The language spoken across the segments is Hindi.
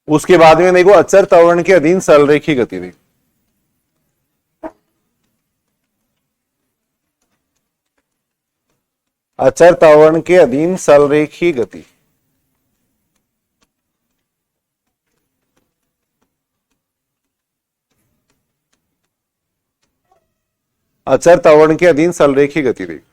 उसके बाद में देखो अचर त्वरण के अधीन सरलरेखी गति देखो, अचर त्वरण के अधीन सरलरेखी गति, अचर त्वरण के अधीन सरलरेखी गति देखो।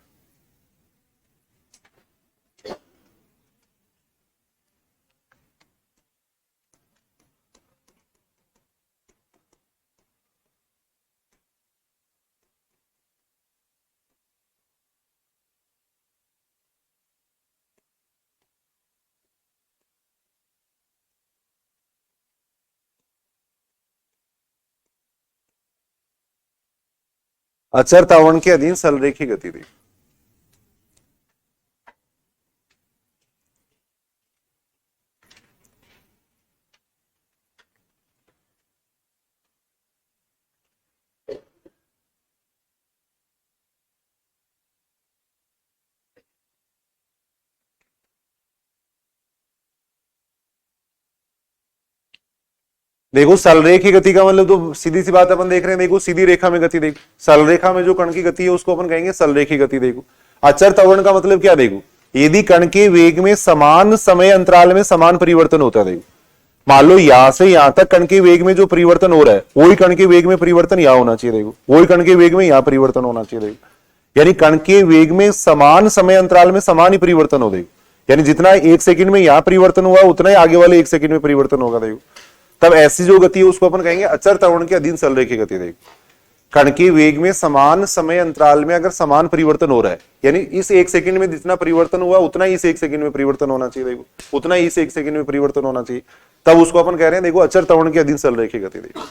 अचर त्वरण के अधीन सरलरेखी गति देखो। देखो सरलरेखी गति का मतलब तो सीधी सी बात अपन देख रहे हैं, देखो सीधी रेखा में गति देखो, सरल रेखा में जो कण की गति है उसको अपन कहेंगे सरलरेखी गति देखो। अचर त्वरण का मतलब क्या देखो, यदि कण के वेग में समान समय अंतराल में समान परिवर्तन होता है, देखो मान लो यहां से यहां तक कण के वेग में जो परिवर्तन हो रहा है वही कण के वेग में परिवर्तन यहां होना चाहिए, देखो वही कण के वेग में यहां परिवर्तन होना चाहिए, देखो यानी कण के वेग में समान समय अंतराल में समान ही परिवर्तन हो, देखो यानी जितना 1 सेकंड में यहां परिवर्तन हुआ उतना ही आगे वाले 1 सेकंड में परिवर्तन होगा, देखो तब ऐसी जो गति है उसको अपन कहेंगे अचर त्वरण के अधीन सरलरेखी गति। देखो कण के वेग में समान समय अंतराल में अगर समान परिवर्तन हो रहा है, यानी इस 1 सेकंड में जितना परिवर्तन हुआ उतना ही इस 1 सेकंड में परिवर्तन होना चाहिए, देखो उतना ही इस 1 सेकंड में परिवर्तन होना चाहिए, तब उसको अपन कह रहे हैं देखो अचर त्वरण के अधीन सरलरेखी गति। देखो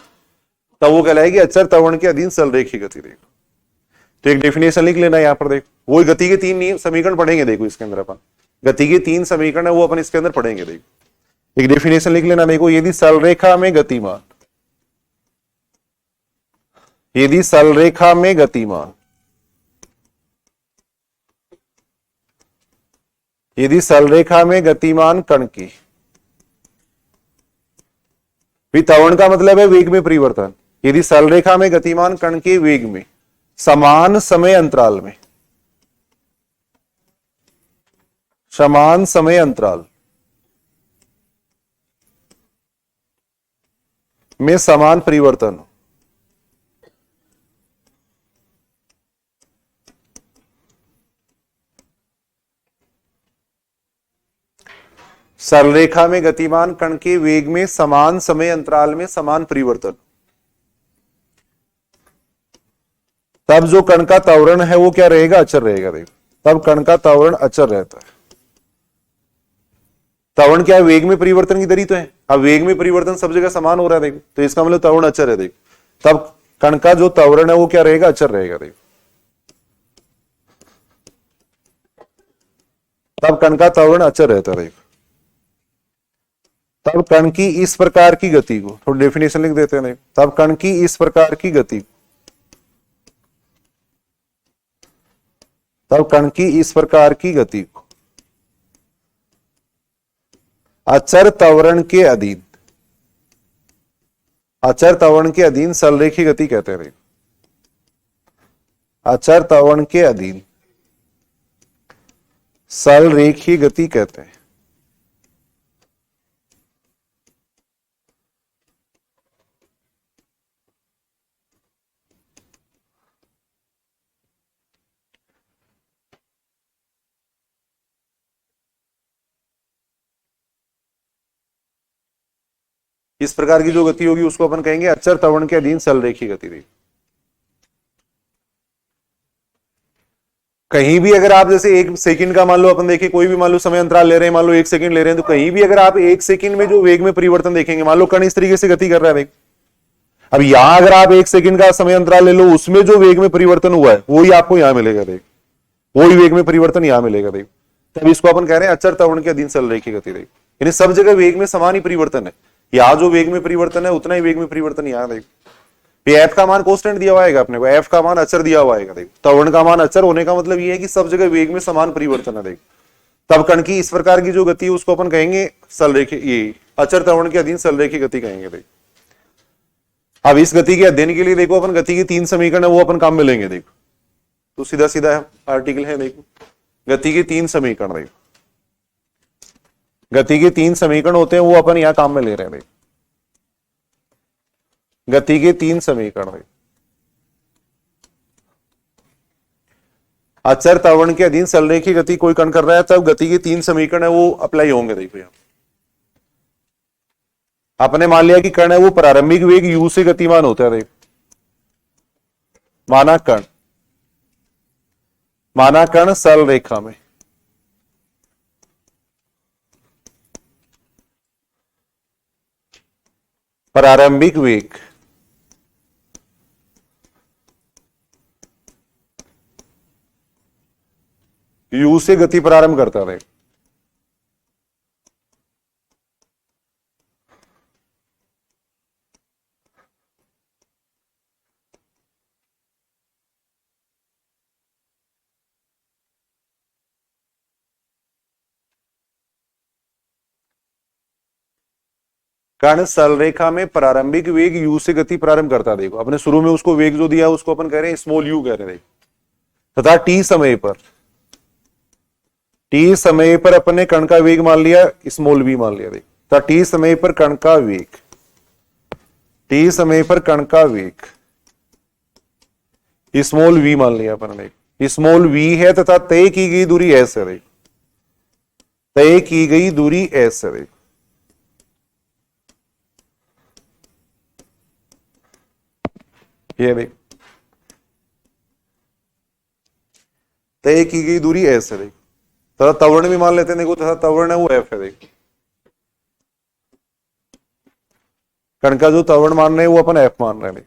तब वो कहलाएगी अचर त्वरण के अधीन सरलरेखी गति। देखो तो एक डेफिनेशन लिख लेना यहाँ पर, देखो वही गति के 3 समीकरण पढ़ेंगे, देखो इसके अंदर अपन गति के 3 समीकरण है वो अपन इसके अंदर पढ़ेंगे। देखो एक डेफिनेशन लिख लेना, देखो यदि सरलरेखा में गतिमान, यदि सरलरेखा में गतिमान, यदि सरलरेखा में गतिमान कण की, त्वरण का मतलब है वेग में परिवर्तन, यदि सरलरेखा में गतिमान कण के वेग में समान समय अंतराल में, समान समय अंतराल में समान परिवर्तन, सरलरेखा में गतिमान कण के वेग में समान समय अंतराल में समान परिवर्तन, तब जो कण का त्वरण है वो क्या रहेगा, अचर रहेगा। देखो तब कण का त्वरण अचर रहता है। त्वरण क्या है, वेग में परिवर्तन की दर ही तो है, अब वेग में परिवर्तन सब जगह समान हो रहा है, देखो तो इसका मतलब त्वरण अचर है। देखो तब कण का जो त्वरण है वो क्या रहेगा, अचर रहेगा। देखो तब कण का त्वरण अचर रहता है। देखो तब कण की इस प्रकार की गति को, थोड़ी डेफिनेशन लिख देते हैं। देखो तब कण की इस प्रकार की गति, तब कण की इस प्रकार की गति को अचर त्वरण के अधीन, अचर त्वरण के अधीन सरलरेखी गति कहते हैं। अचर त्वरण के अधीन सरलरेखी गति कहते हैं। इस प्रकार की जो गति होगी उसको अपन कहेंगे अचर त्वरण के अधीन सरलरेखी गति। कहीं भी अगर आप जैसे 1 सेकंड का मान लो अपन देखें, कोई भी मान लो समय अंतराल ले रहे हैं, मान लो 1 सेकंड ले रहे हैं, तो कहीं भी अगर आप 1 सेकंड में जो वेग में परिवर्तन देखेंगे, मान लो कण इस तरीके से गति कर रहा है वेग, अब यहां अगर आप 1 सेकंड का समय अंतराल ले लो, उसमें जो वेग में परिवर्तन हुआ है वही आपको यहां मिलेगा। देख वही वेग में परिवर्तन यहां मिलेगा। देख तब इसको अपन कह रहे हैं अचर त्वरण के अधीन सरलरेखी गति। देख यानी सब जगह वेग में समान ही परिवर्तन है, यहां जो वेग में परिवर्तन है उतना ही वेग में परिवर्तन यहां। देख एफ का मान कांस्टेंट दिया हुआ है अपने को, एफ का मान अचर दिया हुआ है। देखो त्वरण का मान अचर होने का मतलब ये है कि सब जगह वेग में समान परिवर्तन है। देखो तब कण की इस प्रकार की जो गति है उसको अपन कहेंगे सरलरेखी, ये अचर त्वरण के अधीन सरलरेखी गति कहेंगे। देखो अब इस गति के अध्ययन के लिए देखो अपन गति के 3 समीकरण है वो अपन काम में लेंगे। देखो तो सीधा सीधा आर्टिकल है। देखो गति के 3 समीकरण, देखो गति के 3 समीकरण होते हैं वो अपन यहां काम में ले रहे हैं। देखो गति के 3 समीकरण, देखो अचर त्वरण के अधीन सरलरेखी गति कोई कण कर रहा है तब गति के 3 समीकरण है वो अप्लाई होंगे। देखो यहां आपने मान लिया कि कण है वो प्रारंभिक वेग u से गतिमान होता है। देखो माना कण सरल रेखा में प्रारंभिक वेग u से गति प्रारंभ करता है। कण सरल रेखा में प्रारंभिक वेग u से गति प्रारंभ करता। देखो अपने शुरू में उसको वेग जो दिया उसको अपन कह रहे हैं स्मॉल u कह रहे हैं। तथा t समय पर अपने कण का वेग मान लिया स्मॉल v मान लिया। देखो तथा t समय पर कण का वेग स्मॉल v मान लिया अपन ने। स्मॉल v है तथा तय की गई दूरी s है। देखो तय की गई दूरी s है। देखो ये देख तय की गई दूरी s है। देख तथा त्वरण भी मान लेते हैं। देखो तथा त्वरण है वो f है। देख कण का जो त्वरण मान रहे हैं वो अपन f मान रहे हैं।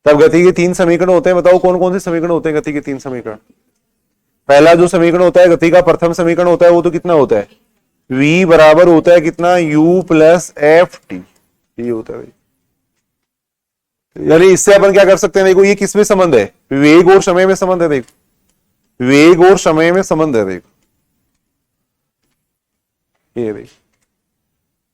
तब गति के 3 समीकरण होते हैं। बताओ कौन कौन से समीकरण होते हैं गति के 3 समीकरण। पहला जो समीकरण होता है गति का प्रथम समीकरण होता है वो तो कितना होता है v बराबर होता है कितना u प्लस एफ टी, ये होता है। यानी इससे अपन क्या कर सकते हैं। देखो ये किसमें संबंध है, वेग और समय में संबंध है। देखो वेग और समय में संबंध है। देखो ये देखो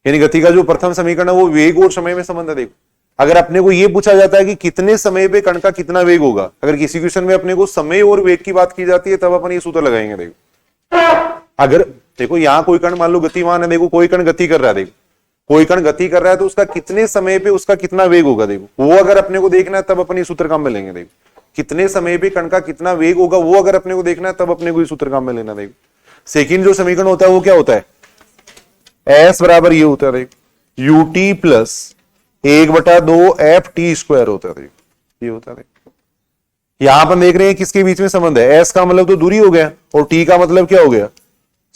यानी गति का जो प्रथम समीकरण है वो वेग और समय में संबंध है। देखो अगर अपने को ये पूछा जाता है कि कितने समय पे कण का कितना वेग होगा, अगर किसी क्वेश्चन में अपने को समय और वेग की बात की जाती है तब अपन ये सूत्र लगाएंगे। देखो अगर देखो यहां कोई कण मान लो गतिमान है। देखो कोई कण गति कर रहा है। देखो कोई कण गति कर रहा है तो उसका कितने समय पे उसका कितना वेग होगा। देखो वो अगर अपने को देखना है तब अपन ये सूत्र काम में लेंगे। देखो कितने समय पे कण का कितना वेग होगा वो अगर अपने को देखना है तब अपने को ये सूत्र काम में लेना। देखो सेकंड जो समीकरण होता है वो क्या होता है, एस बराबर ये होता है। देखो you T plus 1/2 F T square होता है। देखो ये होता है। यहां पर देख रहे हैं किसके बीच में संबंध है, एस का मतलब तो दूरी हो गया और टी का मतलब क्या हो गया,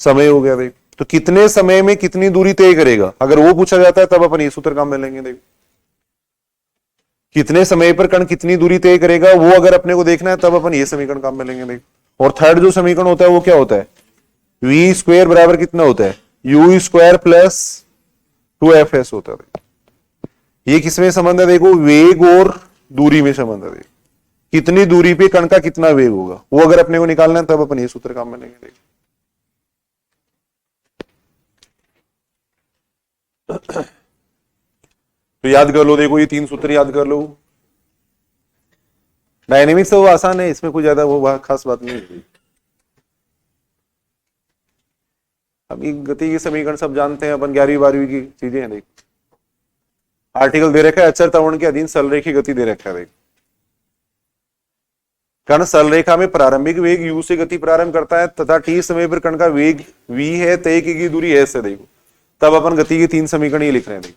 समय हो गया। देखो तो कितने समय में कितनी दूरी तय करेगा अगर वो पूछा जाता है तब अपन ये सूत्र काम में लेंगे। देखो कितने समय पर कण कितनी दूरी तय करेगा वो अगर अपने को देखना है तब अपन ये समीकरण काम में लेंगे। देखो और थर्ड जो समीकरण होता है वो क्या होता है, वी स्क्वायर बराबर कितना होता है, यू स्क्वायर प्लस 2fs होता है। ये किसमें संबंध है, देखो वेग और दूरी में संबंध है। कितनी दूरी पे कण का कितना वेग होगा वो अगर अपने को निकालना है तब अपन ये सूत्र काम में लेंगे। तो याद कर लो। देखो ये 3 सूत्र याद कर लो। डायनेमिक्स तो वो आसान है, इसमें कोई ज्यादा वो खास बात नहीं है। अभी गति के समीकरण सब जानते हैं अपन, 11वीं 12वीं की चीजें हैं। देखो आर्टिकल दे रखा है अचर त्वरण के अधीन सरलरेखी गति दे रखा है। देखो कण सरलरेखा में प्रारंभिक वेग u से गति प्रारंभ करता है तथा t समय पर कण का वेग v है, तय की गई दूरी s है। देखो तब अपन गति के 3 समीकरण ये लिख रहे हैं। देखो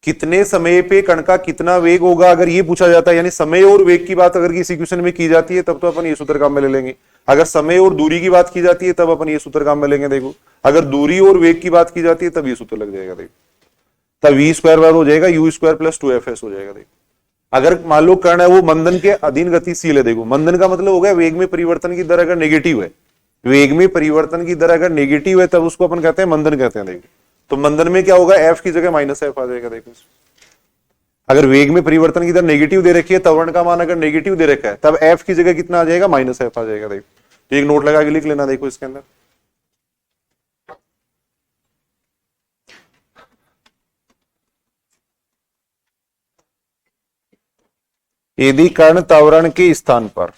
कितने समय पे कण का कितना वेग होगा अगर ये पूछा जाता है, यानी समय और वेग की बात अगर किसी क्वेश्चन में की जाती है तब तो अपन ये सूत्र काम में ले लेंगे। अगर समय और दूरी की बात की जाती है तब अपन ये सूत्र काम में लेंगे। देखो अगर दूरी और वेग की बात की जाती है तब ये सूत्र लग जाएगा। देखो तब वी स्क्वायर बराबर हो जाएगा यू स्क्वायर प्लस 2fs हो जाएगा। देखो अगर मान लो कण है वो मंदन के अधीन गतिशील है। देखो मंदन का मतलब हो गया वेग में परिवर्तन की दर अगर नेगेटिव है, वेग में परिवर्तन की दर अगर नेगेटिव है तब उसको अपन कहते हैं मंदन कहते हैं। देखो तो मंदन में क्या होगा, एफ की जगह -f आ जाएगा। देखो अगर वेग में परिवर्तन की दर नेगेटिव दे रखी है, त्वरण का मान अगर नेगेटिव दे रखा है, तब एफ की जगह कितना आ जाएगा, माइनस एफ आ जाएगा। देखो तो एक नोट लगा के लिख लेना, देखो इसके अंदर यदि कण त्वरण के स्थान पर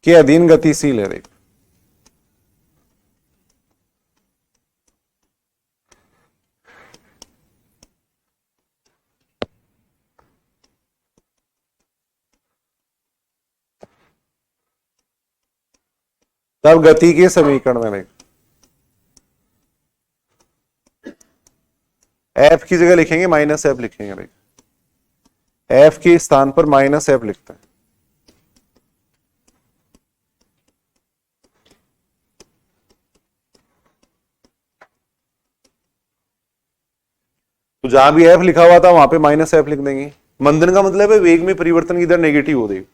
के अधीन गतिशील है, देखो तब गति के समीकरण में देखो एफ की जगह लिखेंगे माइनस एफ लिखेंगे। देखो एफ के स्थान पर माइनस एफ लिखते हैं। तो जहां भी एफ लिखा हुआ था वहां पे माइनस एफ लिख देंगे। मंदन का मतलब है वेग में परिवर्तन की दर नेगेटिव हो देगी,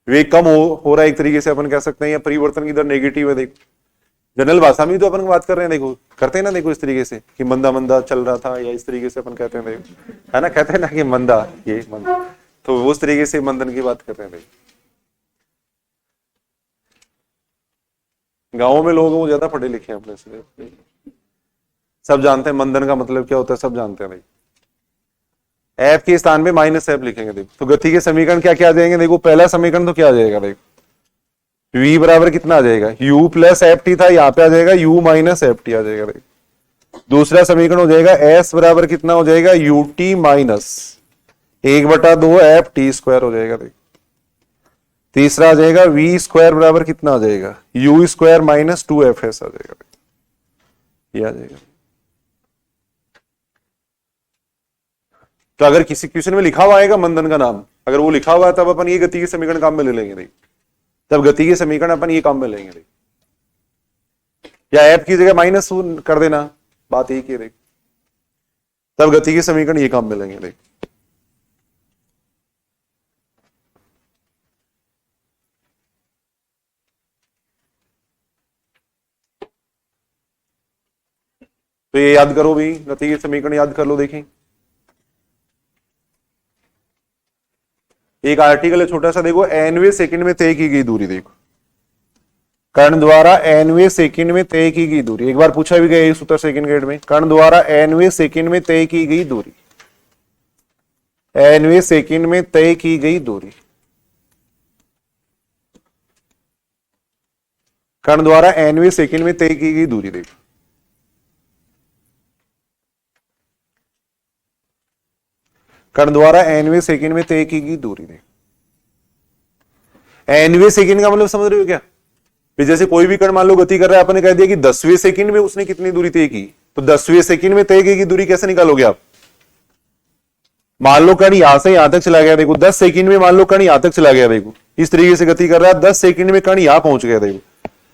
वेग कम हो रहा है एक तरीके से अपन कह सकते हैं, या परिवर्तन की दर नेगेटिव है। देखो जनरल भाषा में तो अपन बात कर रहे हैं, देखो करते हैं ना, देखो इस तरीके से कि मंदा मंदा चल रहा था, या इस तरीके से अपन कहते हैं, देखो है ना, कहते हैं ना कि मंदा, ये मंदा, तो उस तरीके से मंदन की बात कर रहे हैं। देखो गांवों में लोग वो ज्यादा पढ़े लिखे हैं अपने से, सब जानते हैं मंदन का मतलब क्या होता है, सब जानते हैं भाई। एफ के स्थान पे माइनस एफ लिखेंगे। देखो तो गति के समीकरण क्या क्या आ जाएंगे, देखो पहला समीकरण तो क्या आ जाएगा, देखो v बराबर कितना आ जाएगा, u प्लस एफ टी था, यहाँ पे आ जाएगा u माइनस एफ टी आ जाएगा। देखो दूसरा समीकरण हो जाएगा s बराबर कितना हो जाएगा, u T minus 1/2 F T square हो जाएगा। देखो तीसरा आ जाएगा v स्क्वायर बराबर कितना आ जाएगा, u स्क्वायर माइनस 2fs आ जाएगा, ये आ जाएगा। तो अगर किसी क्वेश्चन में लिखा हुआ आएगा मंदन का नाम, अगर वो लिखा हुआ है, तब अपन ये गति के समीकरण काम में ले लेंगे। नहीं तब गति के समीकरण अपन ये काम में लेंगे। नहीं या एफ की जगह माइनस कर देना, बात एक ही। देख तब गति के समीकरण ये काम में लेंगे। देख तो ये याद करो भी, गति के समीकरण याद कर लो। देखें एक आर्टिकल है छोटा सा, देखो nवें सेकंड में तय की गई दूरी, देखो कण द्वारा nवें सेकंड में तय की गई दूरी, एक बार पूछा भी गया इस उत्तर सेकंड ग्रेड में, कण द्वारा nवें सेकंड में तय की गई दूरी, nवें सेकंड में तय की गई दूरी, कण द्वारा nवें सेकंड में तय की गई दूरी। देखो कण द्वारा nवें सेकंड में तय की गई दूरी। nवें सेकंड का मतलब समझ रहे हो क्या, जैसे कोई भी कण मान लो गति कर रहा है, आपने कह दिया कि 10वें सेकंड में उसने कितनी दूरी तय की, तो 10वें सेकंड में तय की दूरी कैसे निकालोगे आप। मान लो कण यहां से यहां तक चला गया, देखो 10 सेकंड में मान लो कण यहां तक चला गया, देखो इस तरीके से गति कर रहा है, 10 सेकंड में कण यहां पहुंच गया। देखो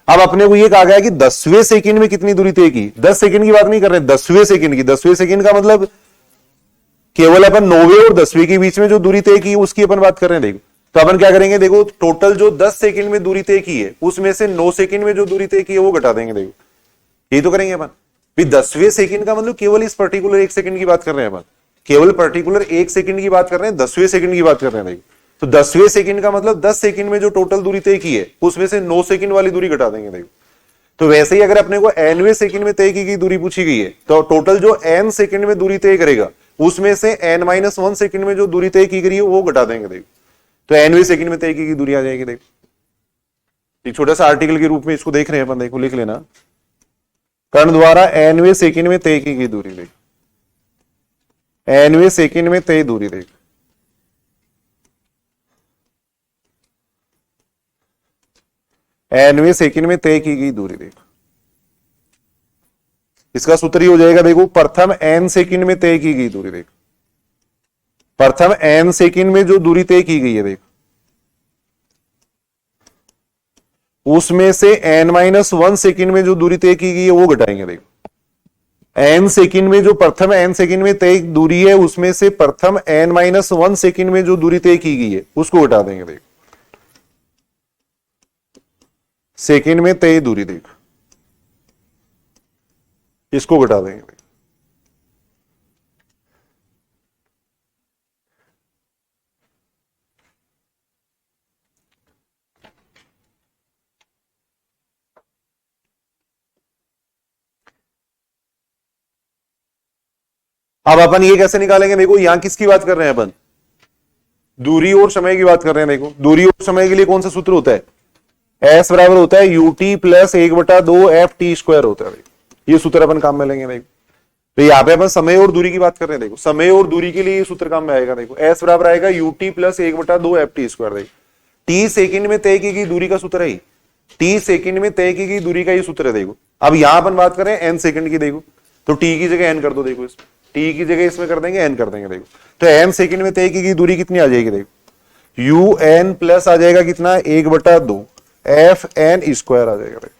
अब अपने को ये कहा गया कि 10वें सेकंड में कितनी दूरी तय की, 10 सेकंड की बात नहीं कर रहे, 10वें सेकंड की। 10वें सेकंड का मतलब केवल अपन 9वें और 10वें के बीच में जो दूरी तय की उसकी अपन बात कर रहे हैं। देखो तो अपन क्या करेंगे, देखो टोटल जो 10 सेकंड में दूरी तय की है उसमें से 9 सेकंड में जो दूरी तय की है वो घटा देंगे। देखो ये तो करेंगे अपन। फिर 10वें सेकंड का मतलब केवल इस पर्टिकुलर 1 सेकंड की बात कर रहे हैं अपन, केवल पर्टिकुलर 1 सेकंड की बात कर रहे हैं, 10वें सेकंड की बात कर रहे हैं। देखो तो 10वें सेकंड का मतलब 10 सेकंड में जो टोटल दूरी तय की है उसमें से 9 सेकंड वाली दूरी घटा देंगे। देखो तो वैसे ही अगर अपने को nवें सेकंड में तय की गई दूरी पूछी गई है, तो टोटल जो n सेकंड में दूरी तय करेगा उसमें से n-1 सेकंड में जो दूरी तय की गई है वो घटा देंगे। देखो तो nवें सेकंड में तय की गई दूरी आ जाएगी। देखो एक छोटा सा आर्टिकल के रूप में इसको देख रहे हैं अपन, देखो लिख लेना, कण द्वारा nवें सेकंड में तय की गई दूरी। देखो nवें सेकंड में तय दूरी, देखो nवें सेकंड में तय की गई दूरी। देखो इसका सूत्र ही हो जाएगा, देखो प्रथम n सेकंड में तय की गई दूरी। देखो प्रथम n सेकंड में जो दूरी तय की गई है, देखो उसमें से n-1 सेकंड में जो दूरी तय की गई है वो घटाएंगे। देखो n सेकंड में जो प्रथम n सेकंड में तय दूरी है उसमें से प्रथम n-1 सेकंड में जो दूरी तय की गई है उसको घटा देंगे। देखो सेकंड में तय दूरी, देखो इसको घटा देंगे। अब अपन ये कैसे निकालेंगे? देखो यहां किसकी बात कर रहे हैं अपन? दूरी और समय की बात कर रहे हैं। देखो दूरी और समय के लिए कौन सा सूत्र होता है? एस बराबर होता है UT plus 1/2 F T square होता है। ये सूत्र अपन काम में लेंगे। देखो तो यहाँ पे अपन समय और दूरी की बात कर रहे हैं। देखो समय और दूरी के लिए ये सूत्र काम में आएगा। देखो एस बराबर आएगा UT plus 1/2 F T square. देखो टी सेकंड में तय की गई दूरी का सूत्र है। टी सेकंड में तय की गई दूरी का ये सूत्र है। देखो अब यहां अपन बात करें एन सेकंड की। देखो तो टी की जगह एन कर दो। देखो इसमें टी की जगह इसमें कर देंगे एन कर देंगे। देखो तो एन सेकंड में तय की गई दूरी कितनी आ जाएगी? देखो यू एन प्लस आ जाएगा कितना? 1/2 एफ एन स्क्वायर आ जाएगा। देखो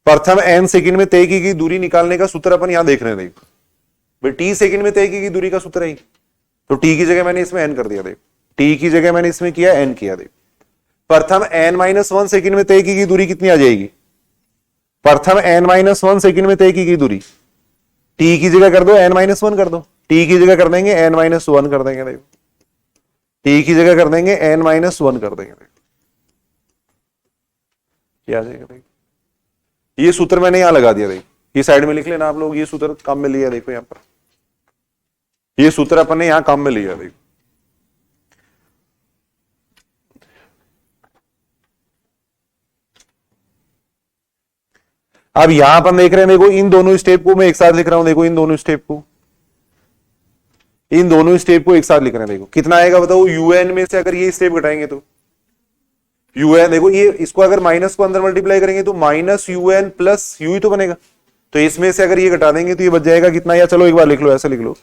प्रथम एन सेकंड में तय की गई दूरी निकालने का सूत्र अपन यहां देख रहे हैं। देखो भाई टी सेकंड में तय की गई दूरी का सूत्र है तो टी की जगह मैंने इसमें एन कर दिया। देखो टी की जगह मैंने इसमें किया एन किया। देखो प्रथम n-1 सेकंड में तय की गई दूरी कितनी आ जाएगी? प्रथम n-1 सेकंड में तय की गई दूरी टी की जगह कर दो n-1 कर दो। टी की जगह कर देंगे n-1 कर देंगे। देखो टी की जगह कर देंगे n-1 कर देंगे। देखो क्या आ जाएगा? देखो ये सूत्र मैंने यहां लगा दिया। देखो ये साइड में लिख लेना आप लोग। ये सूत्र काम में लिया। देखो यहां पर ये सूत्र अपन ने यहां काम में लिया। देखो अब यहां पर देख रहे हैं। देखो इन दोनों स्टेप को मैं एक साथ लिख रहा हूं। देखो इन दोनों स्टेप को एक साथ लिख रहे हैं। देखो कितना आएगा बताओ? यूएन में से अगर ये स्टेप घटाएंगे तो यूएन, देखो ये इसको अगर माइनस को अंदर मल्टीप्लाई करेंगे तो माइनस यूएन प्लस यू ही तो बनेगा। तो इसमें से अगर ये घटा देंगे तो ये बच जाएगा कितना? या चलो एक बार लिख लो, ऐसे लिख लो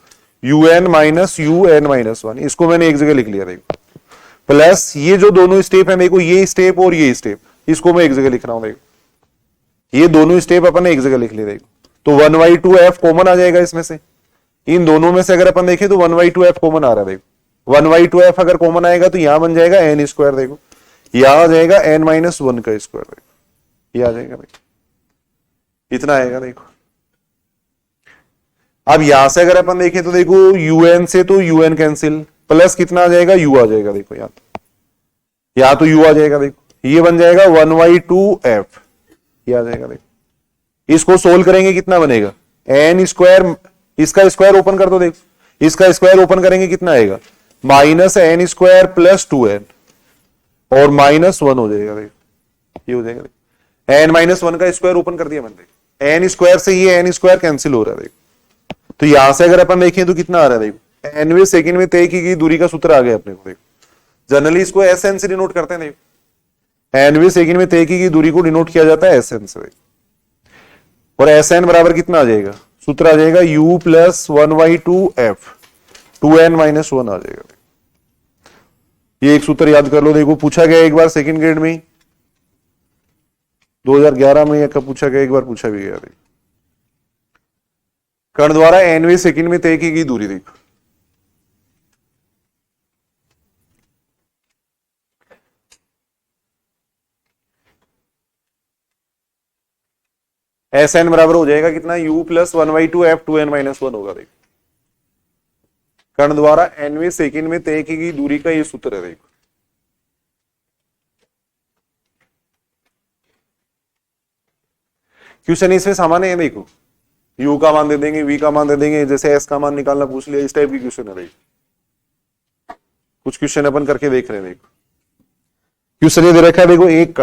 यूएन माइनस UN-1। इसको मैंने एक जगह लिख लिया। देखो प्लस ये जो दोनों स्टेप है, देखो ये स्टेप और ये स्टेप, इसको मैं एक जगह लिख रहा हूं। देखो ये दोनों स्टेप अपन ने एक जगह लिख लिए। देखो तो 1/2f कॉमन आ जाएगा इसमें से। इन दोनों में से अगर अपन देखें तो 1/2f कॉमन आ रहा है। देखो 1/2f अगर कॉमन आएगा तो यहां बन जाएगा n स्क्वायर। देखो यहां आ जाएगा n-1 का स्क्वायर। देखो ये आ जाएगा। देखो इतना आएगा। देखो अब यहां से अगर अपन देखें तो देखो un से तो un कैंसिल, प्लस कितना आ जाएगा? u आ जाएगा। देखो यहां तो u आ जाएगा। देखो ये बन जाएगा 1/2f। ये आ जाएगा। देखो इसको सोल्व करेंगे कितना बनेगा? n स्क्वायर, इसका स्क्वायर ओपन कर दो। देखो इसका स्क्वायर ओपन करेंगे कितना आएगा? -n स्क्वायर प्लस 2n और -1 हो जाएगा। देखो ये हो जाएगा। n-1 का स्क्वायर ओपन कर दिया मैंने। n स्क्वायर से ये n स्क्वायर कैंसिल हो रहा है। देखो तो यहां से अगर अपन देखें तो कितना आ रहा है? देखो nवें सेकंड में तय की गई दूरी का सूत्र आ गया अपने को। देखो जनरली इसको SN से डिनोट करते हैं। देखो nवें सेकंड में तय की गई दूरी को डिनोट किया जाता है SN से। और SN बराबर कितना आ जाएगा? सूत्र आ जाएगा u प्लस 1/2f 2n-1 आ जाएगा। ये एक सूत्र याद कर लो। देखो पूछा गया एक बार सेकंड ग्रेड में 2011 में, या कब पूछा गया? एक बार पूछा भी गया। कण द्वारा nवें सेकंड में तय की गई दूरी। देखो SN बराबर हो जाएगा कितना? u प्लस 1/2f 2n-1 होगा। देखो कण द्वारा nवें सेकंड में तय की गई दूरी का ये सूत्र है। देखो क्वेश्चन इसमें सामान्य है। देखो u का मान दे देंगे, v का मान दे देंगे, जैसे s का मान निकालना पूछ लिया, इस टाइप की क्वेश्चन है। देखो कुछ क्वेश्चन अपन करके देख रहे हैं। देखो क्वेश्चन ये दे रखा है। देखो एक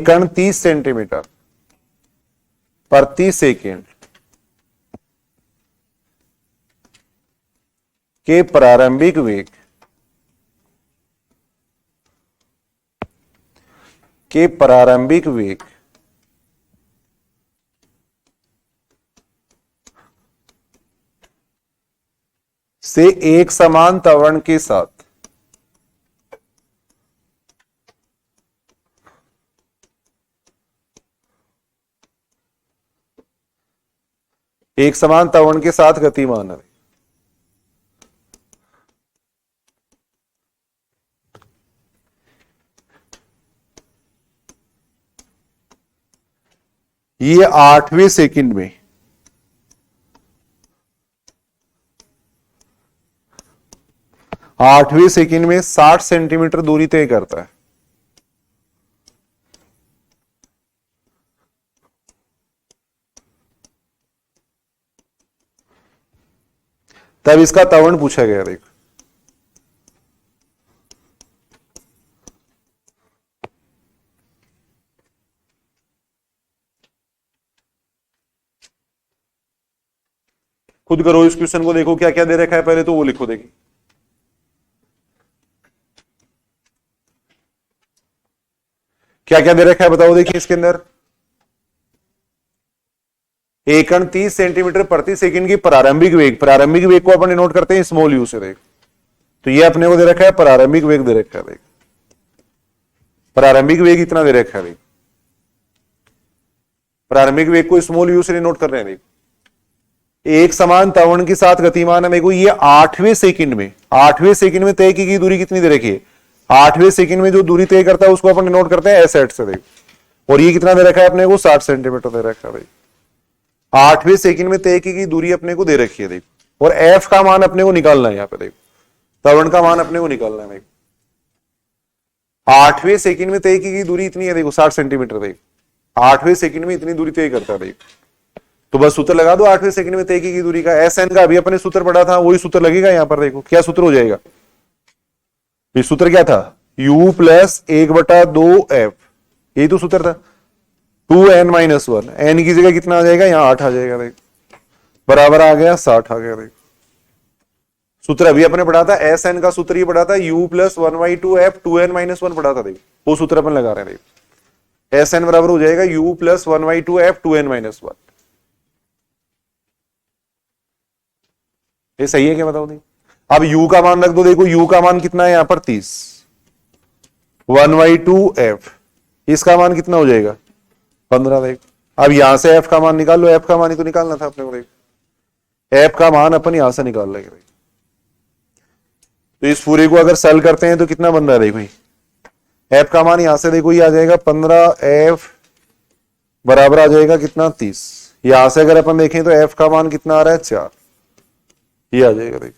कण 30 सेंटीमीटर प्रति सेकेंड के प्रारंभिक वेग से एक समान त्वरण के साथ एक समान त्वरण के साथ गतिमान है। ये 8वें सेकंड में 60 सेंटीमीटर दूरी तय करता है। तब इसका त्वरण पूछा गया। देखो खुद करो इस क्वेश्चन को, देखो क्या क्या दे रखा है, पहले तो वो लिखो। देखिए क्या क्या दे रखा है बताओ। देखिए इसके अंदर एक कण 30 सेंटीमीटर प्रति सेकंड की प्रारंभिक वेग, प्रारंभिक वेग को अपन नोट करते हैं स्मॉल यू से। देख तो ये अपने को दे रखा है प्रारंभिक वेग दे रखा है। देख प्रारंभिक वेग इतना दे रखा है। देख प्रारंभिक वेग को स्मॉल यू से नोट कर रहे हैं। देख एक समान त्वरण के साथ गतिमान है। देखो ये 8वें सेकंड में, 8वें सेकंड में तय की गई दूरी कितनी दे रखी है। 8वें सेकंड में जो दूरी तय करता है उसको अपन नोट करते हैं एस एट से। देखो और ये कितना दे रखा है अपने को 60 सेंटीमीटर दे रखा है। 8वें सेकंड में तय की गई दूरी अपने को दे रखी है। देखो और एफ का मान अपने को निकालना है। यहाँ पे देखो त्वरण का मान अपने को निकालना है। देखो 8वें सेकंड में तय की गई दूरी इतनी है। देखो 60 सेंटीमीटर। देखो 8वें सेकंड में इतनी दूरी तय करता है। देखो तो बस सूत्र लगा दो 8वें सेकंड में तय की गई दूरी का। एस एन का अभी अपने सूत्र पढ़ा था, वही सूत्र लगेगा यहां पर। देखो क्या सूत्र हो जाएगा। ये सूत्र क्या था, u प्लस 1/2f, यही तो सूत्र था। 2n-1, n की जगह कितना आ जाएगा, यहाँ 8 आ जाएगा। देख बराबर आ गया 60 आ गया। देख सूत्र अभी अपने पढ़ा था, एस एन का सूत्र ही पढ़ा था, u प्लस 1/2f 2n-1 पढ़ा था। देख वो सूत्र अपन लगा रहे हैं। देख एस एन बराबर हो जाएगा u प्लस 1/2f 2n-1। ये सही है क्या बताओ। नहीं अब u का मान रख दो। देखो u का मान कितना है यहाँ पर 30, 1/2f, इसका मान कितना हो जाएगा 15। देख अब यहां से f का मान निकाल लो। f का मान ही तो निकालना था अपने को। देख f का मान अपन यहां से निकाल लेंगे। तो इस पूरे को अगर सेल करते हैं तो कितना बन रहा है। देखो f का मान यहां से देखो ये आ जाएगा 15f बराबर आ जाएगा कितना 30। यहां से अगर अपन देखें तो f का मान कितना आ रहा है 4, ये आ जाएगा। देख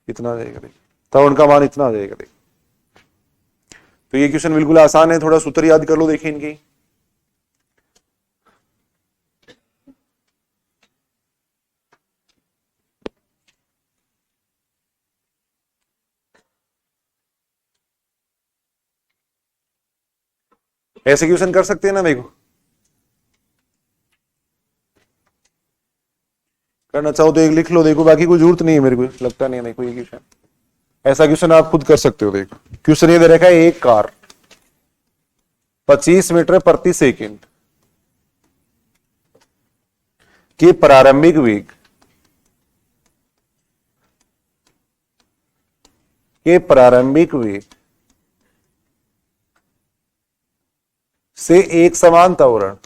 इतना आ जाएगा। देख तब उनका मान इतना आ जाएगा। देख तो ये क्वेश्चन बिल्कुल आसान है, थोड़ा सूत्र याद कर लो। देखिए इनकी ऐसे क्वेश्चन कर सकते हैं ना। देखो करना चाहो तो एक लिख लो। देखो बाकी कोई जरूरत नहीं है, मेरे को लगता नहीं है। देखो ये क्वेश्चन, ऐसा क्वेश्चन आप खुद कर सकते हो। देखो क्वेश्चन ये दे रखा है, एक कार 25 मीटर प्रति सेकंड के प्रारंभिक वेग से एक समान त्वरण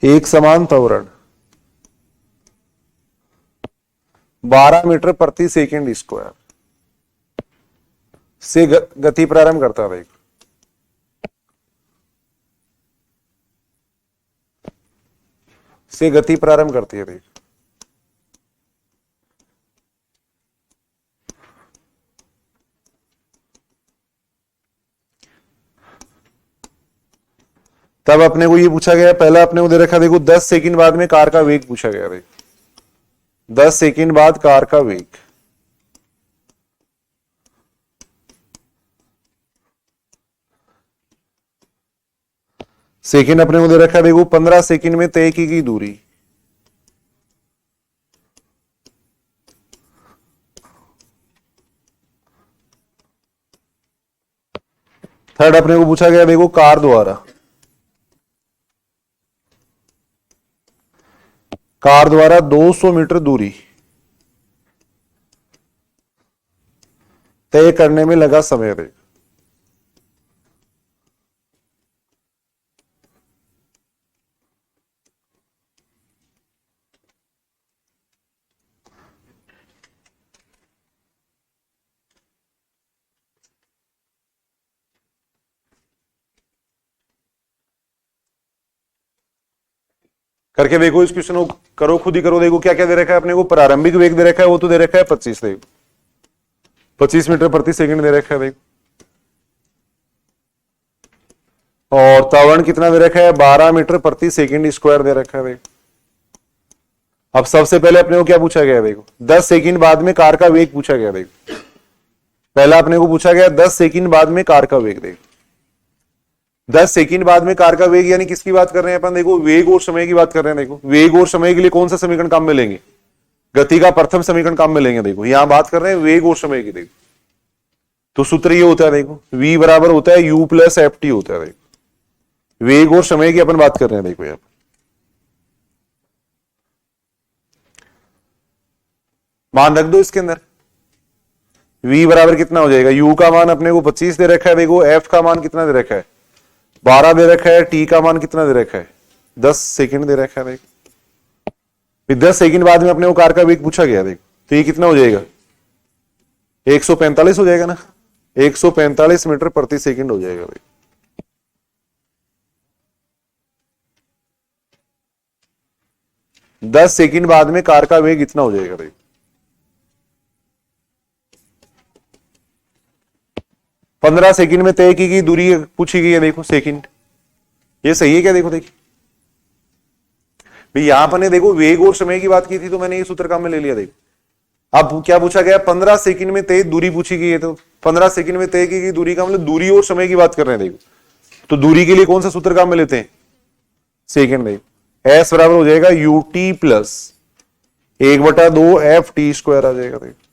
एक समान त्वरण 12 मीटर प्रति सेकंड स्क्वायर से गति प्रारंभ करता है। से गति प्रारंभ करती है। देख तब अपने को ये पूछा गया, पहला अपने को दे रखा देखो 10 सेकंड बाद में कार का वेग पूछा गया। देख 10 सेकंड बाद कार का वेग, सेकंड अपने को दे रखा देखो 15 सेकंड में तय की गई दूरी, थर्ड अपने को पूछा गया देखो कार द्वारा 200 मीटर दूरी तय करने में लगा समय देखो। करके देखो इस क्वेश्चन को, करो खुद ही करो। देखो क्या क्या दे रखा है अपने को, प्रारंभिक वेग दे रखा है, वो तो दे रखा है 25। देखो 25 मीटर प्रति सेकंड दे रखा है देखो। और त्वरण कितना दे रखा है, 12 मीटर प्रति सेकंड स्क्वायर दे रखा है देखो। अब सबसे पहले अपने को क्या पूछा गया देखो, 10 सेकंड बाद में कार का वेग पूछा गया देखो। पहला अपने को पूछा गया 10 सेकंड बाद में कार का वेग देखो। 10 सेकंड बाद में कार का वेग यानी किसकी बात कर रहे हैं अपन, देखो वेग और समय की बात कर रहे हैं। देखो वेग और समय के लिए कौन सा समीकरण काम में लेंगे, गति का प्रथम समीकरण काम में लेंगे। देखो यहां बात कर रहे हैं वेग और समय की। देखो तो सूत्र ये होता है देखो, v बराबर होता है u प्लस एफ टी होता है। देखो वेग और समय की अपन बात कर रहे हैं। देखो यहां मान रख दो इसके अंदर, v बराबर कितना हो जाएगा, u का मान अपने को 25 दे रखा है। देखो f का मान कितना दे रखा है, 12 दे रखा है। t का मान कितना दे रखा है, 10 सेकंड दे रखा है। देखो फिर 10 सेकंड बाद में अपने को कार का वेग पूछा गया। देखो तो ये कितना हो जाएगा, 145 हो जाएगा ना, 145 मीटर प्रति सेकंड हो जाएगा। देखो 10 सेकंड बाद में कार का वेग इतना हो जाएगा। देखो 15 सेकंड में तय की गई दूरी पूछी गई है। देखो सेकंड, ये सही है क्या, देखो देखिए भाई यहां पर ने देखो वेग और समय की बात की थी तो मैंने ये सूत्र काम में ले लिया। देखो अब क्या पूछा गया, 15 सेकंड में तय दूरी पूछी गई है। तो 15 सेकंड में तय की गई दूरी का मतलब दूरी और समय की बात कर रहे हैं। देखो तो दूरी के लिए कौन सा सूत्र काम में लेते हैं, सेकंड। देखो एस बराबर हो जाएगा U T plus 1/2 F T square आ जाएगा। देखो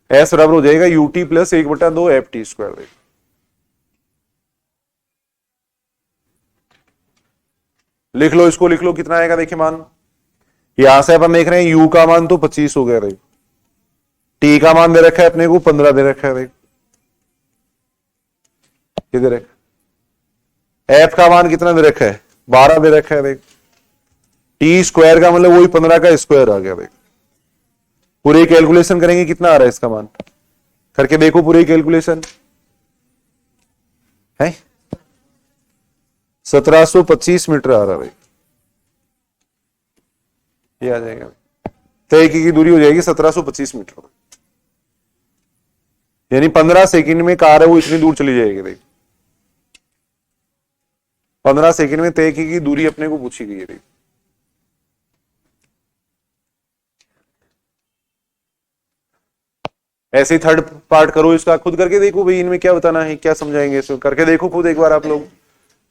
एस बराबर हो जाएगा U T plus 1/2 F T square. देखो लिख लो इसको, लिख लो कितना आएगा। देखिए मान यहां से अपन देख रहे हैं u का मान तो 25 हो गया। देखो t का मान दे रखा है अपने को 15 दे रखा है। देखो ये दे रखा है। f का मान कितना दे रखा है, 12 दे रखा है। देखो टी स्क्वायर का मतलब वही 15 का स्क्वायर आ गया। देखो पूरी कैलकुलेशन करेंगे कितना आ रहा है इसका मान, करके देखो पूरी कैलकुलेशन है 1725 मीटर आ रहा है। ये आ जाएगा, तय की दूरी हो जाएगी 1725 मीटर, यानी 15 सेकंड में कार है वो इतनी दूर चली जाएगी। देखो 15 सेकंड में तय की दूरी अपने को पूछी गई है। देखो ऐसे ही थर्ड पार्ट करो इसका, खुद करके देखो भाई इनमें क्या बताना है, क्या समझाएंगे इसको, करके देखो खुद एक बार आप लोग,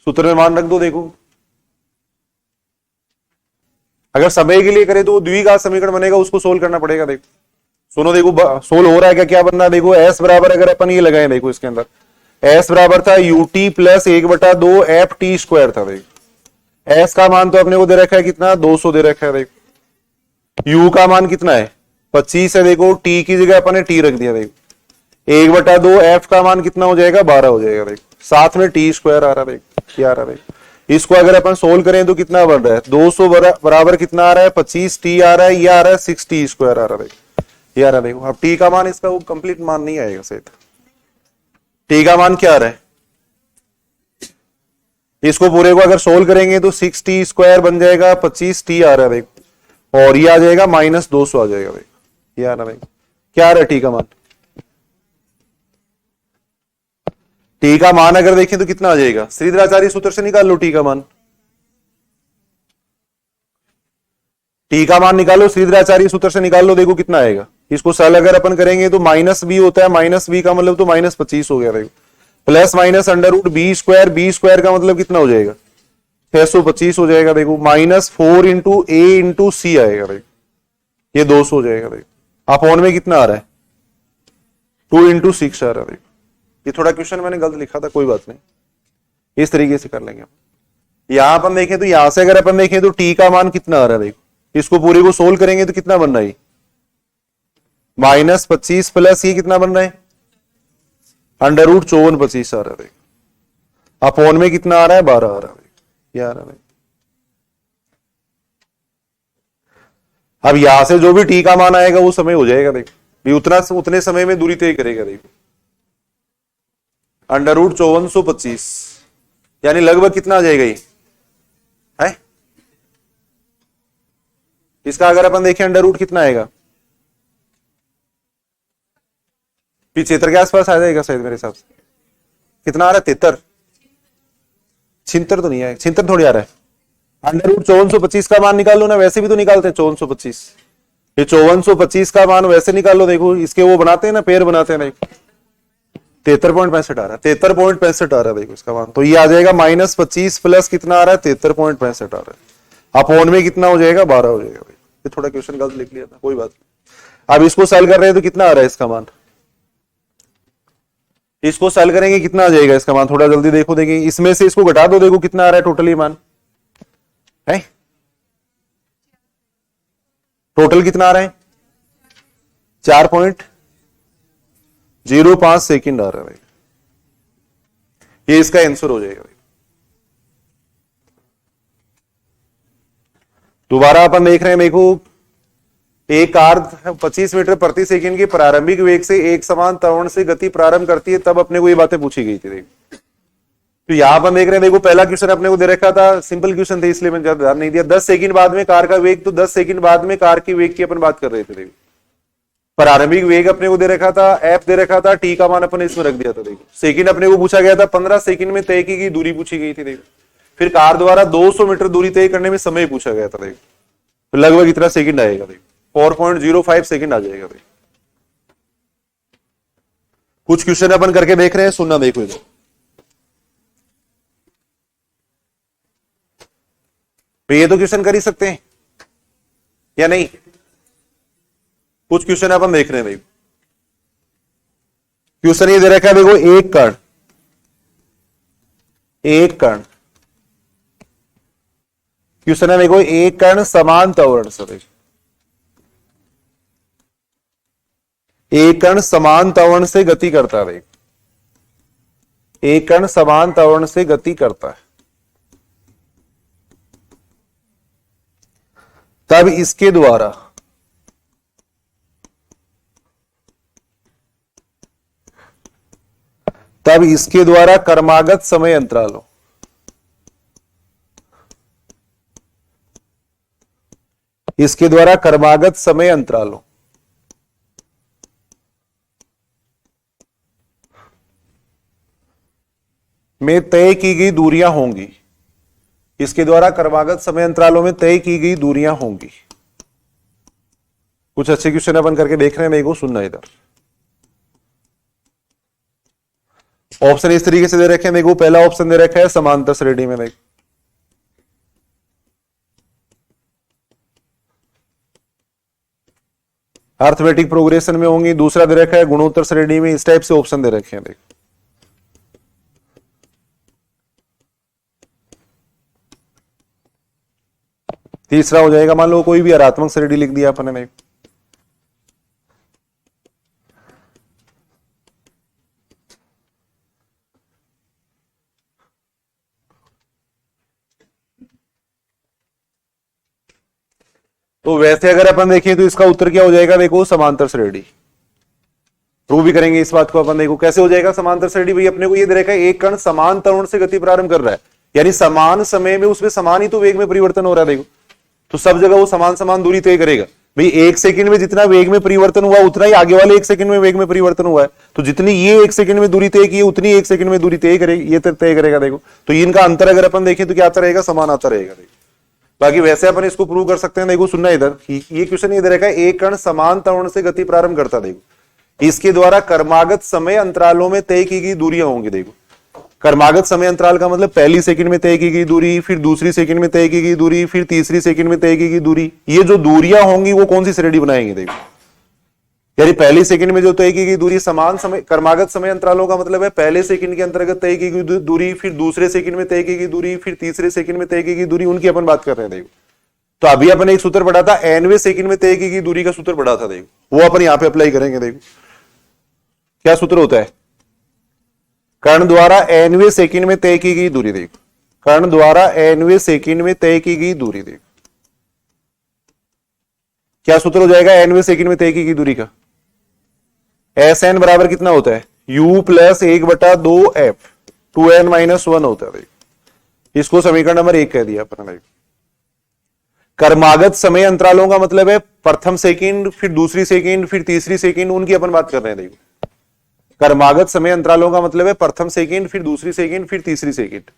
सूत्र में मान रख दो। देखो अगर समय के लिए करें तो द्विघात समीकरण बनेगा, उसको सोल्व करना पड़ेगा। देखो सुनो, देखो सोल्व हो रहा है क्या, क्या बनना है। देखो एस बराबर अगर अपन ये लगाए, देखो इसके अंदर एस बराबर था you T plus 1/2 F T square था। देखो एस का मान तो अपने को दे रखा है कितना, 200 दे रखा है। देखो यू का मान कितना है, 25 है। देखो टी की जगह अपन ने टी रख दिया। देखो 1/2 एफ का मान कितना हो जाएगा, 12 हो जाएगा। देखो साथ में टी स्क्वायर आ रहा है। देखो क्या आ रहा है, देखो इसको अगर अपन सोल्व करें तो कितना बन रहा है, 200 बराबर कितना आ रहा है, 25 टी आ रहा है, ये आ रहा है 6 टी स्क्वायर आ रहा है। ये आ रहा है। देखो अब टी का मान इसका वो कंप्लीट मान नहीं आएगा सही, टी का मान क्या आ रहा है, इसको पूरे को अगर सोल्व करेंगे तो 6 टी स्क्वायर बन जाएगा, 25 टी आ रहा है। देखो और ये आ जाएगा -200 आ जाएगा। देखो ये आ रहा है, क्या आ रहा है टी का मान, टी का मान अगर देखें तो कितना आ जाएगा, श्रीधराचार्य सूत्र से निकाल लो टी का मान, टी का मान निकालो श्रीधराचार्य सूत्र से निकाल लो, देखो कितना आएगा। इसको सरल अगर अपन करेंगे तो -b होता है, -b का मतलब तो -25 हो गया। देखो plus minus √b square, B square का मतलब कितना हो जाएगा, 625 हो जाएगा। देखो -4 इंटू ए इंटू सी आएगा। देखो ये 200 हो जाएगा। देखो अपॉन में कितना आ रहा है, 2 इंटू 6 आ रहा है। देखो ये थोड़ा क्वेश्चन मैंने गलत लिखा था, कोई बात नहीं, इस तरीके से कर लेंगे। यहां अपन देखें तो यहां से अगर अपन देखें तो टी का मान कितना आ रहा है, देखो इसको पूरे को सोल्व करेंगे तो कितना बन रहा है, -25 प्लस ये कितना बन रहा है, √54 आ रहा है। अपोन में कितना आ रहा है, 12 आ रहा है, ये आ रहा है। अब यहां से जो भी टी का मान आएगा वो समय हो जाएगा, देखो भी उतने समय में दूरी तय करेगा। देखो √5425 यानी लगभग कितना आ जाएगा ये है। इसका अगर अपन देखें अंडर रूट कितना आएगा, 75 के आसपास आ जाएगा शायद मेरे हिसाब से। कितना आ रहा है, 73, 76 तो नहीं आएगा, 76 थोड़ी आ रहा है। √5425 का मान निकाल लो ना, वैसे भी तो निकालते हैं 5425। ये 5425 का मान वैसे निकाल लो, देखो इसके वो बनाते हैं ना, पेयर बनाते हैं, देखो 73.65 आ रहा है, 73.65 आ रहा है, देखो इसका मान। तो ये आ जाएगा -25 प्लस कितना आ रहा है, 73.65 आ रहा है। अपोन में कितना हो जाएगा, 12 हो जाएगा। ये थोड़ा क्वेश्चन गलत लिख लिया था, कोई बात नहीं। अब इसको सॉल्व कर रहे हैं तो कितना आ रहा है इसका मान, इसको सॉल्व करेंगे कितना आ जाएगा इसका मान, थोड़ा जल्दी देखो। देखिए इसमें से इसको घटा दो, देखो कितना आ रहा है टोटली मान है, टोटल कितना आ रहा है, 4.05 सेकंड आ रहा है। ये इसका आंसर हो जाएगा। दोबारा अपन देख रहे हैं, देखो एक कार 25 मीटर प्रति सेकंड के प्रारंभिक वेग से एक समान त्वरण से गति प्रारंभ करती है, तब अपने को ये बातें पूछी गई थी। देखो तो यहां पर देख रहे हैं, देखो पहला क्वेश्चन अपने को दे रखा था, सिंपल क्वेश्चन था इसलिए मैंने ज्यादा ध्यान नहीं दिया। 10 सेकंड बाद में कार का वेग, तो 10 सेकंड बाद में कार की वेग की अपन बात कर रहे थे। देखो प्रारंभिक वेग अपने को दे रखा था, एफ दे रखा था, टी का मान अपन इसमें रख दिया था। देखो सेकंड अपने को पूछा गया था, 15 सेकंड में तय की गई दूरी पूछी गई थी। देखो फिर कार द्वारा 200 मीटर दूरी तय करने में समय पूछा गया था। देखो तो लगभग इतना सेकंड आएगा, देखो 4.05 सेकंड आ जाएगा। देखो कुछ क्वेश्चन अपन करके देख रहे हैं, सुनना देखो इधर। तो ये तो क्वेश्चन कर ही सकते हैं या नहीं, कुछ क्वेश्चन अपन देख रहे हैं। देखो क्वेश्चन ये दे रखा है, देखो एक कण क्वेश्चन है, देखो एक कण समान त्वरण से, देखो एक कण समान त्वरण से गति करता है। देखो एक कण समान त्वरण से गति करता है, तब इसके द्वारा क्रमागत समय अंतरालों में तय की गई दूरियां होंगी। इसके द्वारा क्रमागत समय अंतरालों में तय की गई दूरियां होंगी। कुछ अच्छे क्वेश्चन अपन करके देख रहे हैं, मेरे को सुनना इधर। ऑप्शन इस तरीके से दे रखे हैं, देखो पहला ऑप्शन दे रखा है समांतर श्रेणी में, देखो अर्थमेटिक प्रोग्रेशन में होंगी। दूसरा दे रखा है गुणोत्तर श्रेणी में। इस टाइप से ऑप्शन दे रखे हैं, देखो तीसरा हो जाएगा, मान लो कोई भी ऋणात्मक श्रेणी लिख दिया अपन ने। तो वैसे अगर अपन देखें तो इसका उत्तर क्या हो जाएगा, देखो समांतर श्रेणी। प्रूव भी करेंगे इस बात को अपन। देखो कैसे हो जाएगा समांतर श्रेणी, भाई अपने को ये दे रखा है एक कण समान त्वरण से गति प्रारंभ कर रहा है, यानी समान समय में उसमें समान ही तो वेग में परिवर्तन हो रहा है। देखो तो सब जगह वो समान दूरी तय करेगा। भाई एक सेकंड में जितना वेग में परिवर्तन हुआ उतना ही आगे वाले एक सेकंड में वेग में परिवर्तन हुआ है। तो जितनी ये एक सेकंड में दूरी तय की उतनी एक सेकंड में दूरी तय करेगी, ये तय करेगा। देखो तो इनका अंतर अगर अपन देखें तो क्या आता रहेगा, समान आता रहेगा। देखो बाकी वैसे अपन इसको प्रूव कर सकते हैं। देखो सुनना इधर, ये क्वेश्चन ये दे रखा है एक कण समान त्वरण से गति प्रारंभ करता है। देखो इसके द्वारा क्रमागत समय अंतरालों में तय की गई दूरियां होंगी। देखो क्रमागत समय अंतराल का मतलब पहली सेकंड में तय की गई दूरी, फिर दूसरी सेकंड में तय की गई दूरी, फिर तीसरी सेकंड में तय की गई दूरी। ये जो दूरियां होंगी वो कौन सी श्रेणी बनाएंगे, देखो यानी पहली सेकंड में जो तय की गई दूरी समान समय, क्रमागत समय अंतरालों का मतलब है पहले सेकंड के अंतर्गत तय की गई दूरी, फिर दूसरे सेकंड में तय की गई दूरी, फिर तीसरे सेकंड में तय की गई दूरी, उनकी अपन बात कर रहे हैं। देखो तो अभी अपन एक सूत्र पढ़ा था, nवें सेकंड में तय की गई दूरी का सूत्र पढ़ा था, देखो वो अपन यहां पे अप्लाई करेंगे। देखो क्या सूत्र होता है, कर्ण द्वारा nवें सेकंड में तय की गई दूरी। देखो कर्ण द्वारा nवें सेकंड में तय की गई दूरी। देखो क्या सूत्र हो जाएगा nवें सेकंड में तय की गई दूरी का, एस एन बराबर कितना होता है, u प्लस 1/2f, 2n-1 होता है। देखो इसको समीकरण नंबर 1 कह दिया अपन ने। कर्मागत समय अंतरालों का मतलब है प्रथम सेकंड, फिर दूसरी सेकंड, फिर तीसरी सेकंड, उनकी अपन बात कर रहे हैं। देखो कर्मागत समय अंतरालों का मतलब है प्रथम सेकंड, फिर दूसरी सेकंड, फिर तीसरी सेकंड।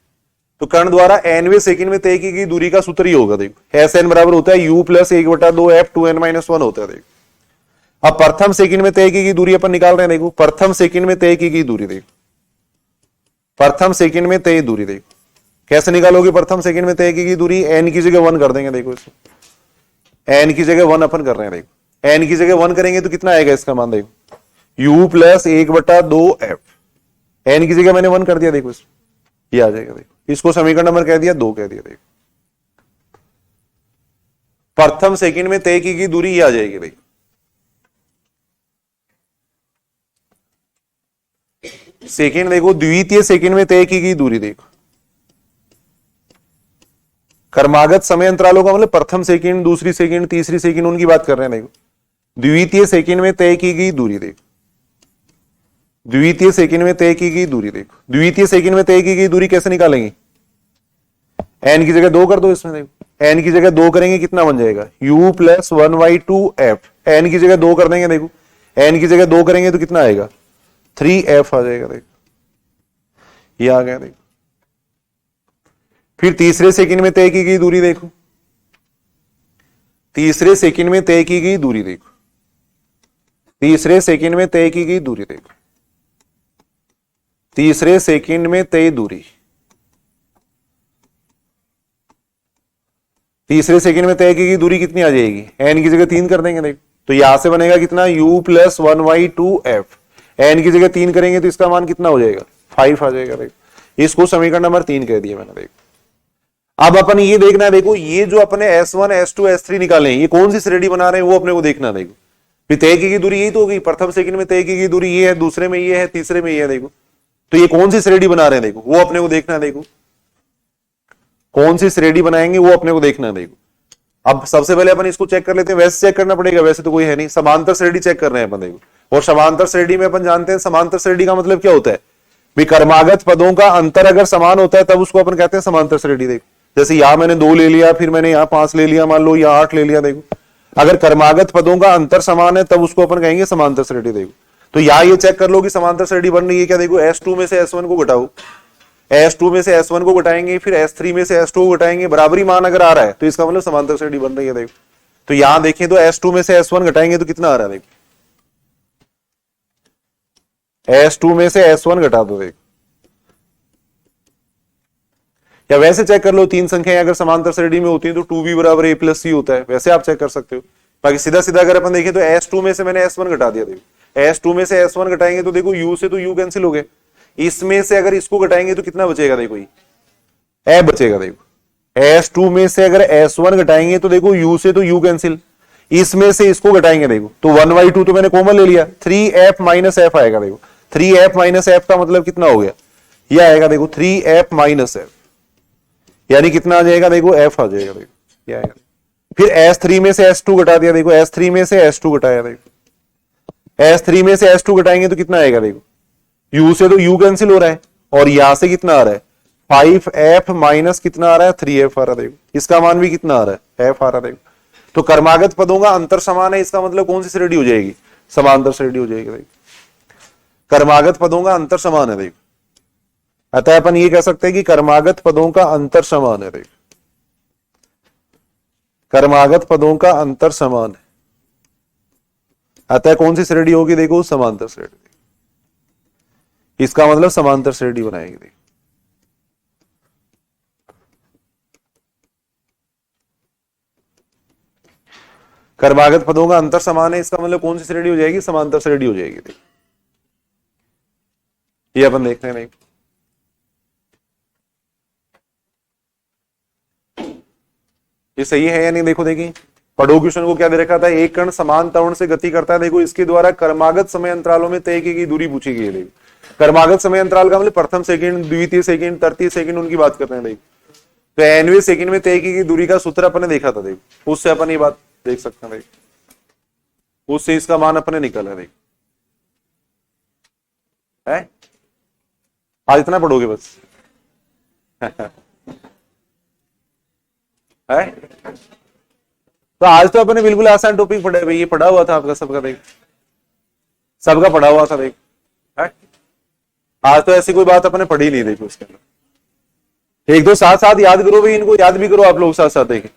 तो कर्ण द्वारा nवें सेकंड में तय की गई दूरी का सूत्र ही होगा। देखो एस एन बराबर होता है u प्लस 1/2f, 2n-1 होता है। देखो अब प्रथम सेकंड में तय की गई दूरी अपन निकाल रहे हैं। देखो प्रथम सेकंड में तय की गई दूरी, देखो प्रथम सेकंड में तय दूरी। देखो कैसे निकालोगे प्रथम सेकंड में तय की गई दूरी, n की जगह 1 कर देंगे। देखो इसको n की जगह 1 अपन कर रहे हैं। देखो n की जगह 1 करेंगे तो कितना आएगा इसका मान, देखो u प्लस 1/2f, n की जगह मैंने 1 कर दिया। देखो इसको ये आ जाएगा। देखो इसको समीकरण नंबर कह दिया 2 कह दिया। देखो प्रथम सेकंड में तय की गई दूरी ये आ जाएगी। देखो सेकंड देखो द्वितीय सेकंड में तय की गई दूरी। देखो कर्मागत समय अंतरालों का मतलब प्रथम सेकंड, दूसरी सेकंड, तीसरी सेकंड, उनकी बात कर रहे हैं। देखो द्वितीय सेकंड में तय की गई दूरी। देखो द्वितीय सेकंड में तय की गई दूरी। देखो द्वितीय सेकंड में तय की गई दूरी कैसे निकालेंगे, n की जगह 2 कर दो इसमें। देखो n की जगह 2 करेंगे कितना बन जाएगा, u प्लस 1/2f, n की जगह 2 कर देंगे। देखो n की जगह 2 करेंगे तो कितना आएगा, 3f आ जाएगा। देखो ये आ गया। देखो फिर तीसरे सेकंड में तय की गई दूरी। देखो तीसरे सेकंड में तय की गई दूरी। देखो तीसरे सेकंड में तय की गई दूरी। देखो तीसरे सेकंड में तय दूरी, तीसरे सेकंड में तय की गई दूरी कितनी आ जाएगी, n की जगह 3 कर देंगे। देखो तो यहां से बनेगा कितना, u प्लस 1/2f, n की जगह 3 करेंगे तो इसका मान कितना हो जाएगा, 5 आ जाएगा। देखो इसको समीकरण नंबर 3 कह दिया मैंने। देखो अब अपन ये देखना है, देखो ये जो अपने S1, S2, S3 निकाले ये कौन सी श्रेणी बना रहे हैं वो अपने को देखना। देखो फिर तय की गई दूरी यही तो होगी, प्रथम सेकंड में तय की गई दूरी ये है, दूसरे में ये है, तीसरे में ये है। देखो तो ये कौन सी श्रेणी बना रहे हैं, देखो वो अपने को देखना है। देखो कौन सी श्रेणी बनाएंगे वो अपने को देखना है। देखो अब सबसे पहले अपन इसको चेक कर लेते हैं, वैसे चेक करना पड़ेगा, वैसे तो कोई है नहीं, समांतर श्रेणी चेक कर रहे हैं अपन। देखो और समांतर श्रेणी में अपन जानते हैं समांतर श्रेणी का मतलब क्या होता है, भी कर्मागत पदों का अंतर अगर समान होता है तब उसको अपन कहते हैं समांतर श्रेणी। देखो जैसे यहां मैंने 2 ले लिया, फिर मैंने यहां 5 ले लिया, मान लो या 8 ले लिया। देखो अगर कर्मागत पदों का अंतर समान है तब उसको अपन कहेंगे समांतर श्रेणी। देखो तो यहां ये चेक कर लो कि समांतर श्रेणी बन रही है क्या। देखो S2 में से S1 को घटाओ, S2 में से S1 को घटाएंगे, फिर S3 में से S2 को घटाएंगे, बराबरी मान अगर आ रहा है तो इसका मतलब समांतर श्रेणी बन रही है। देखो तो यहां देखें तो S2 में से S1 घटाएंगे तो कितना आ रहा है, देखो S2 में से S1 घटा दो। देखो या वैसे चेक कर लो, 3 संख्याएं अगर समांतर श्रेणी में होती हैं तो 2b बराबर a प्लस c होता है, वैसे आप चेक कर सकते हो। बाकी सीधा सीधा अगर अपन देखें तो S2 में से मैंने S1 घटा दिया। देखो S2 में से S1 घटाएंगे तो देखो u से तो u कैंसिल हो गए, इसमें से अगर इसको घटाएंगे तो कितना बचेगा, देखो ए बचेगा। देखो S2 में से अगर S1 घटाएंगे तो देखो u से तो u कैंसिल, इसमें से इसको घटाएंगे देखो तो 1/2 तो मैंने कॉमन ले लिया, 3f माइनस f आएगा। देखो 3f माइनस f का मतलब कितना हो गया, यह आएगा। देखो 3f माइनस f यानी कितना आ जाएगा, देखो f आ जाएगा। देखो ये आएगा। फिर S3 में से S2 घटा दिया। देखो S3 में से S2 घटाया। देखो S3 में से S2 घटाएंगे तो कितना आएगा, देखो u से तो u कैंसिल हो रहा है और यहां से कितना आ रहा है, 5f माइनस कितना आ रहा है, 3f आ रहा है। देखो इसका मान भी कितना आ रहा है, f आ रहा है। देखो तो कर्मागत पदों का अंतर समान है, इसका मतलब कौन सी श्रेणी हो जाएगी, समांतर श्रेणी हो जाएगी। देखो कर्मागत पदों का अंतर समान है। देखो अतः अपन ये कह सकते हैं कि कर्मागत पदों का अंतर समान है। देखो कर्मागत पदों का अंतर समान है, अतः कौन सी श्रेणी होगी, देखो समांतर श्रेणी। इसका मतलब समांतर श्रेणी बनाएगी। देखो कर्मागत पदों का अंतर समान है, इसका मतलब कौन सी श्रेणी हो जाएगी, समांतर श्रेणी हो जाएगी। देखो ये अपन देखते हैं। नहीं ये सही है या नहीं? देखो देखिए, पढ़ो क्वेश्चन को क्या दे रखा था, एक कण समान त्वरण से गति करता है, देखो इसके द्वारा क्रमागत समय अंतरालों में तय की गई दूरी पूछी गई है। देखो क्रमागत समय अंतराल का मतलब प्रथम सेकंड, द्वितीय सेकंड, तृतीय सेकंड, उनकी बात कर रहे हैं। देखो तो nवें सेकंड में तय की गई दूरी का सूत्र अपने देखा था, देखो उससे अपन ये बात देख सकते हैं, देखो उससे इसका मान अपने निकल है। देखो है, आज इतना पढ़ोगे बस है? तो आज तो अपने बिल्कुल आसान टॉपिक पढ़े भाई, ये पढ़ा हुआ था आपका सबका, देख सबका पढ़ा हुआ था। देख है? आज तो ऐसी कोई बात अपने पढ़ी नहीं। देखो उसके अंदर एक दो साथ साथ याद करो भाई, इनको याद भी करो आप लोग साथ साथ। देखें